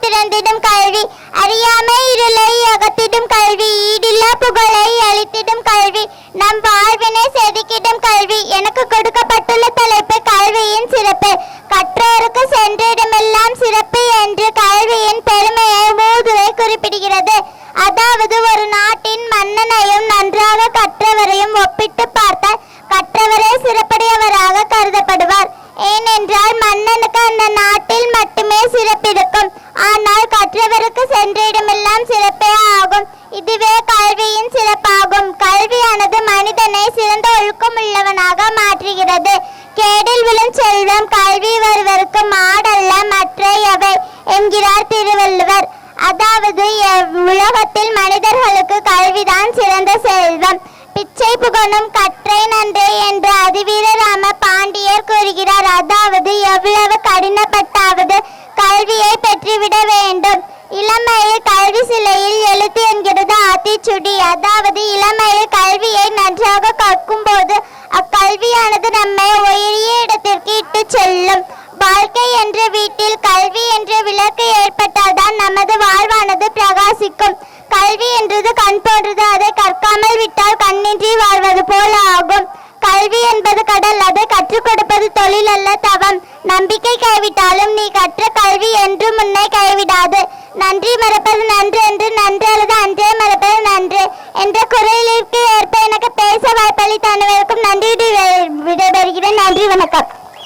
திறந்திடும் கல்வி, அறியாமை இருளை அகத்திடும் கல்வி, ஈடில்லா புகழை அளித்திடும் கல்வி, நம் வாழ்வினை செதுக்கிடும் கல்வி. எனக்கு கொடுக்கப்பட்டுள்ள தலைப்பு கல்வியின் சிறப்பு. கற்றோருக்கு சென்றிடமெல்லாம் சிறப்பு என்று கல்வியின் பெருமையை மூதுரை குறிப்பிடுகிறது. அதாவது ஒரு நாட்டின் மன்னனையும் நன்றாக கற்றவரையும் ஒப்பிட்டு பார்த்தால் கற்றவரே சிறப்புடையவராக கருதப்படுவார். ஏனென்றால் மன்னனுக்கு அந்த நாட்டில் மட்டுமே சிறப்பிருக்கும். ஆனால் கற்றவருக்கு சென்ற இடமெல்லாம் சிறப்பே ஆகும். இதுவே கல்வியின் சிறப்பாகும். கல்வியானது மனிதனை சிறந்த ஒழுக்கம் உள்ளவனாக மாற்றுகிறது. கேடில் விழும் செல்வம் கல்வி வருவருக்கு மாடல்ல மற்ற எவை என்கிறார் திருவள்ளுவர். அதாவது உலகத்தில் மனிதர்களுக்கு கல்விதான் சிறந்த செல்வம். பிச்சை புகழும் கற்றை நன்றே என்று அதிவீர ராம பாண்டியர் கூறுகிறார். அதாவது எவ்வளவு கடினப்பட்டாவது கல்வியை பெற்றுவிட வேண்டும். இளமையில் கல்வி சிலையில் எழுத்து என்கிறது ஆத்திச்சுடி. அதாவது இளமையில் கல்வியை நன்றாக கற்கும் போது அக்கல்வியானது நம்மை உயரிய இடத்திற்கு இட்டு செல்லும். வாழ்க்கை என்ற வீட்டில் கல்வி என்ற விளக்கு ஏற்பட்டால்தான் நமது வாழ்வானது பிரகாசிக்கும். கல்வி என்றது கண் போன்றது. அதை கற்காமல் விட்டால் கண்ணின்றி வாழ்வது போல ஆகும். கல்வி என்பது கடல். அதை கற்றுக் கொடுப்பது தொழில் அல்ல, தவம். நம்பிக்கை கைவிட்டாலும் நீ கற்ற கல்வி என்று முன்னே கைவிடாது. நன்றி மறப்பது நன்று என்று, நன்று அல்லது அன்றே மறப்பது நன்று என்ற குரலிற்கு ஏற்ப எனக்கு பேச வாய்ப்பளித்த அனைவருக்கும் நன்றி விடைபெறுகிறேன். நன்றி, வணக்கம்.